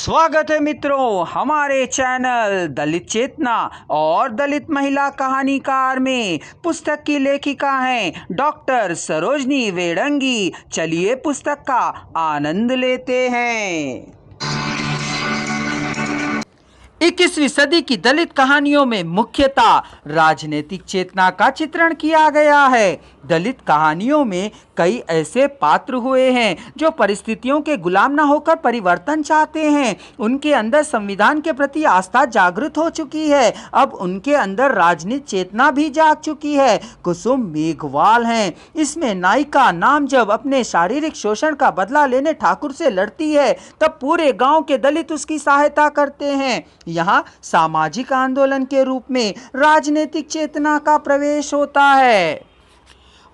स्वागत है मित्रों हमारे चैनल दलित चेतना और दलित महिला कहानीकार में। पुस्तक की लेखिका हैं डॉक्टर सरोजनी वेडंगी। चलिए पुस्तक का आनंद लेते हैं। 21वीं सदी की दलित कहानियों में मुख्यतः राजनीतिक चेतना का चित्रण किया गया है। दलित कहानियों में कई ऐसे पात्र हुए हैं जो परिस्थितियों के गुलाम न होकर परिवर्तन चाहते हैं। उनके अंदर संविधान के प्रति आस्था जागृत हो चुकी है। अब उनके अंदर राजनीतिक चेतना भी जाग चुकी है। कुसुम मेघवाल हैं। इसमें नायिका नाम जब अपने शारीरिक शोषण का बदला लेने ठाकुर से लड़ती है तब पूरे गांव के दलित उसकी सहायता करते हैं। यहाँ सामाजिक आंदोलन के रूप में राजनीतिक चेतना का प्रवेश होता है।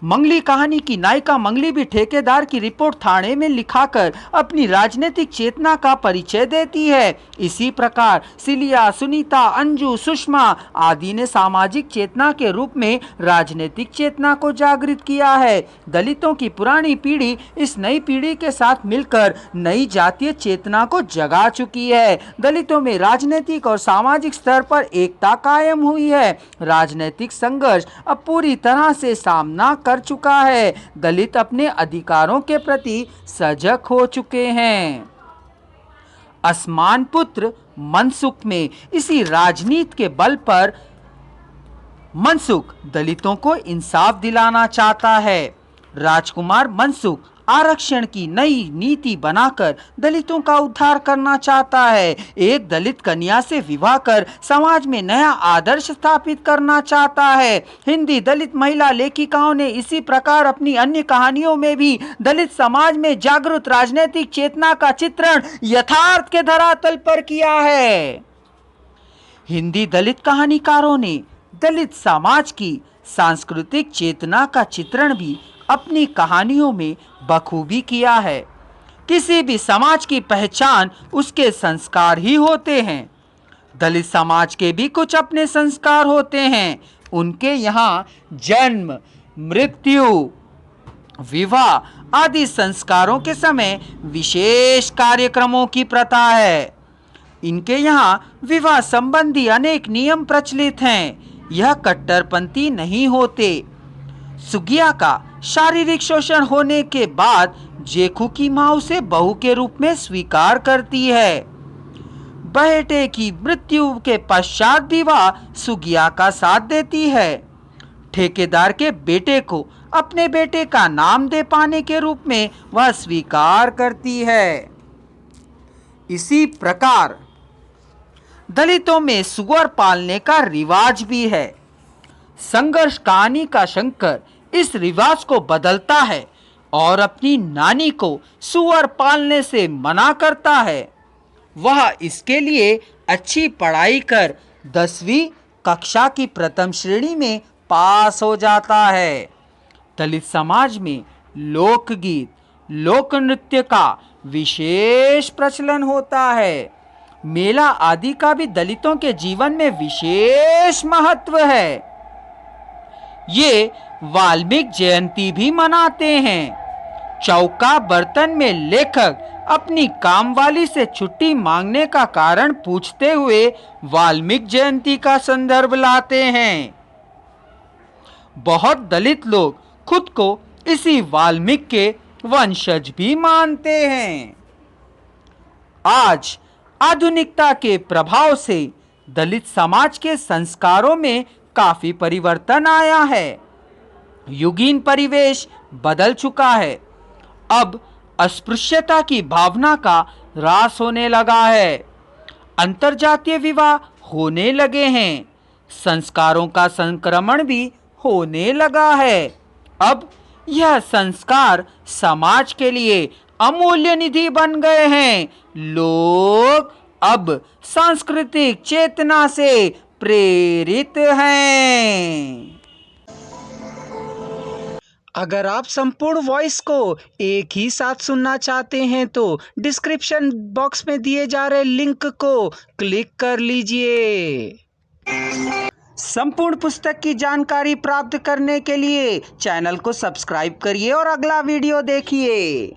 मंगली कहानी की नायिका मंगली भी ठेकेदार की रिपोर्ट थाने में लिखाकर अपनी राजनीतिक चेतना का परिचय देती है। इसी प्रकार सिलिया, सुनीता, अंजू, सुषमा आदि ने सामाजिक चेतना के रूप में राजनीतिक चेतना को जागृत किया है। दलितों की पुरानी पीढ़ी इस नई पीढ़ी के साथ मिलकर नई जातीय चेतना को जगा चुकी है। दलितों में राजनीतिक और सामाजिक स्तर पर एकता कायम हुई है। राजनीतिक संघर्ष अब पूरी तरह से सामना कर चुका है। दलित अपने अधिकारों के प्रति सजग हो चुके हैं। असमान पुत्र मनसुख में इसी राजनीति के बल पर मनसुख दलितों को इंसाफ दिलाना चाहता है। राजकुमार मनसुख आरक्षण की नई नीति बनाकर दलितों का उद्धार करना चाहता है। एक दलित कन्या से विवाह कर समाज में नया आदर्श स्थापित करना चाहता है। हिंदी दलित महिला लेखिकाओं ने इसी प्रकार अपनी अन्य कहानियों में भी दलित समाज में जागृत राजनीतिक चेतना का चित्रण यथार्थ के धरातल पर किया है। हिंदी दलित कहानीकारों ने दलित समाज की सांस्कृतिक चेतना का चित्रण भी अपनी कहानियों में बखूबी किया है। किसी भी समाज की पहचान उसके संस्कार ही होते हैं। दलित समाज के भी कुछ अपने संस्कार होते हैं। उनके यहाँ जन्म, मृत्यु, विवाह आदि संस्कारों के समय विशेष कार्यक्रमों की प्रथा है। इनके यहाँ विवाह संबंधी अनेक नियम प्रचलित हैं। यह कट्टरपंथी नहीं होते। सुगिया का शारीरिक शोषण होने के बाद जेखू की मां उसे बहू के रूप में स्वीकार करती है। बेटे की मृत्यु के पश्चात भी वह सुगिया का साथ देती है। ठेकेदार के बेटे को अपने बेटे का नाम दे पाने के रूप में वह स्वीकार करती है। इसी प्रकार दलितों में सुअर पालने का रिवाज भी है। संघर्ष कहानी का शंकर इस रिवाज को बदलता है और अपनी नानी को सुअर पालने से मना करता है। वह इसके लिए अच्छी पढ़ाई कर 10वीं कक्षा की प्रथम श्रेणी में पास हो जाता है। दलित समाज में लोकगीत, लोक नृत्य का विशेष प्रचलन होता है। मेला आदि का भी दलितों के जीवन में विशेष महत्व है। ये वाल्मीकि जयंती भी मनाते हैं। चौका बर्तन में लेखक अपनी कामवाली से छुट्टी मांगने का कारण पूछते हुए वाल्मीकि जयंती का संदर्भ लाते हैं। बहुत दलित लोग खुद को इसी वाल्मीकि के वंशज भी मानते हैं। आज आधुनिकता के प्रभाव से दलित समाज के संस्कारों में काफी परिवर्तन आया है। युगीन परिवेश बदल चुका है। अब अस्पृश्यता की भावना का ह्रास होने लगा है। अंतरजातीय विवाह होने लगे हैं। संस्कारों का संक्रमण भी होने लगा है। अब यह संस्कार समाज के लिए अमूल्य निधि बन गए हैं। लोग अब सांस्कृतिक चेतना से प्रेरित हैं। अगर आप संपूर्ण वॉइस को एक ही साथ सुनना चाहते हैं तो डिस्क्रिप्शन बॉक्स में दिए जा रहे लिंक को क्लिक कर लीजिए। संपूर्ण पुस्तक की जानकारी प्राप्त करने के लिए चैनल को सब्सक्राइब करिए और अगला वीडियो देखिए।